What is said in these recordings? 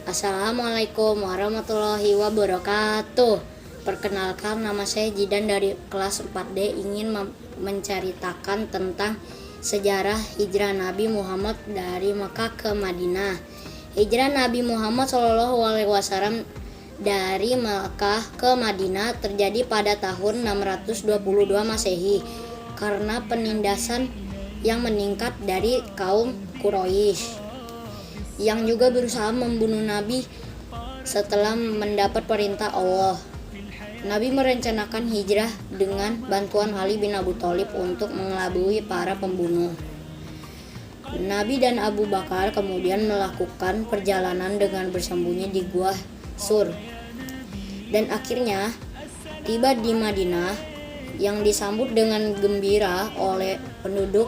Assalamualaikum warahmatullahi wabarakatuh. Perkenalkan, nama saya Jidan dari kelas 4D, ingin menceritakan tentang sejarah hijrah Nabi Muhammad dari Mekah ke Madinah. Hijrah Nabi Muhammad SAW dari Mekah ke Madinah terjadi pada tahun 622 Masehi karena penindasan yang meningkat dari kaum Quraisy yang juga berusaha membunuh Nabi setelah mendapat perintah Allah. Nabi merencanakan hijrah dengan bantuan Ali bin Abi Thalib untuk mengelabui para pembunuh. Nabi dan Abu Bakar kemudian melakukan perjalanan dengan bersembunyi di Gua Sur dan akhirnya tiba di Madinah yang disambut dengan gembira oleh penduduk.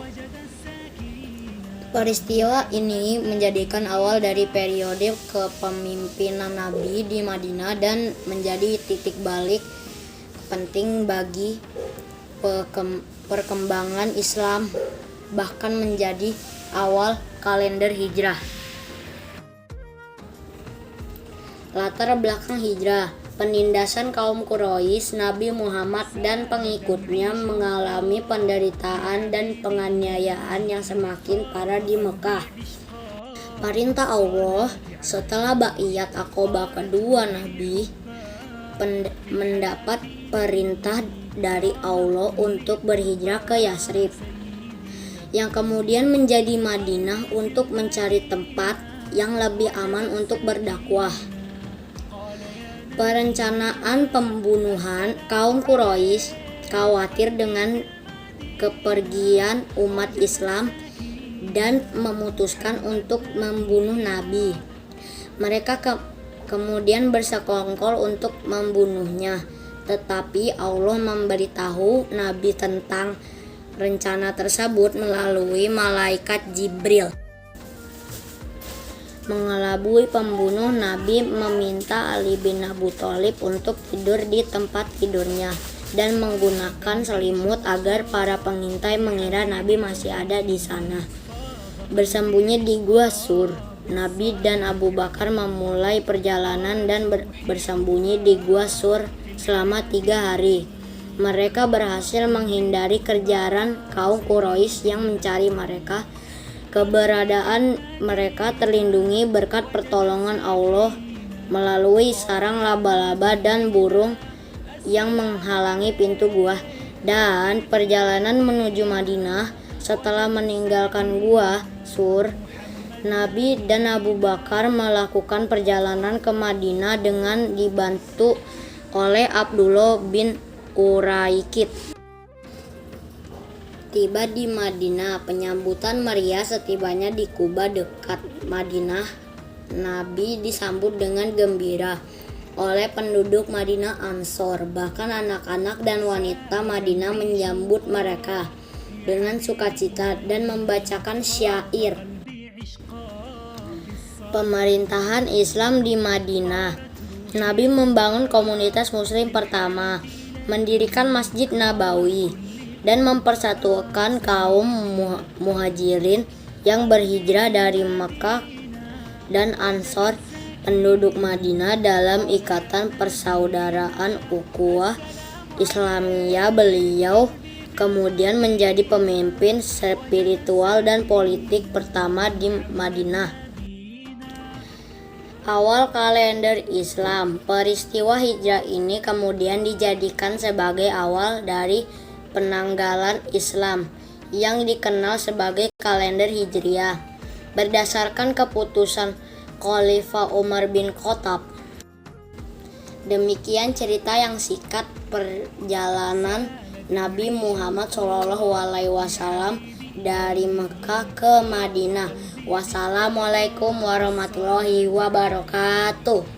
Peristiwa ini menjadikan awal dari periode kepemimpinan Nabi di Madinah dan menjadi titik balik penting bagi perkembangan Islam, bahkan menjadi awal kalender hijrah. Latar belakang hijrah: penindasan kaum Quraisy, Nabi Muhammad dan pengikutnya mengalami penderitaan dan penganiayaan yang semakin parah di Mekah. Perintah Allah setelah baiat Aqobah kedua, Nabi mendapat perintah dari Allah untuk berhijrah ke Yatsrib, yang kemudian menjadi Madinah untuk mencari tempat yang lebih aman untuk berdakwah. Perencanaan pembunuhan kaum Quraisy khawatir dengan kepergian umat Islam dan memutuskan untuk membunuh Nabi. Mereka kemudian bersekongkol untuk membunuhnya, tetapi Allah memberitahu Nabi tentang rencana tersebut melalui malaikat Jibril. Mengelabui pembunuh, Nabi meminta Ali bin Abi Thalib untuk tidur di tempat tidurnya dan menggunakan selimut agar para pengintai mengira Nabi masih ada di sana. Bersembunyi di Gua Sur, Nabi dan Abu Bakar memulai perjalanan dan bersembunyi di Gua Sur selama 3 hari. Mereka berhasil menghindari kejaran kaum Quraisy yang mencari mereka. Keberadaan mereka terlindungi berkat pertolongan Allah melalui sarang laba-laba dan burung yang menghalangi pintu gua. Dan perjalanan menuju Madinah setelah meninggalkan Gua Sur, Nabi dan Abu Bakar melakukan perjalanan ke Madinah dengan dibantu oleh Abdullah bin Uraikid. Tiba di Madinah, penyambutan meriah setibanya di Quba dekat Madinah. Nabi disambut dengan gembira oleh penduduk Madinah Ansor, bahkan anak-anak dan wanita Madinah menyambut mereka dengan sukacita dan membacakan syair. Pemerintahan Islam di Madinah. Nabi membangun komunitas muslim pertama, mendirikan Masjid Nabawi, dan mempersatukan kaum muhajirin yang berhijrah dari Mekah dan Ansor penduduk Madinah dalam ikatan persaudaraan ukhuwah Islamiyah. Beliau kemudian menjadi pemimpin spiritual dan politik pertama di Madinah. Awal kalender Islam. Peristiwa hijrah ini kemudian dijadikan sebagai awal dari penanggalan Islam yang dikenal sebagai kalender Hijriah berdasarkan keputusan Khalifah Umar bin Khattab. Demikian cerita yang singkat perjalanan Nabi Muhammad SAW dari Mekah ke Madinah. Wassalamualaikum warahmatullahi wabarakatuh.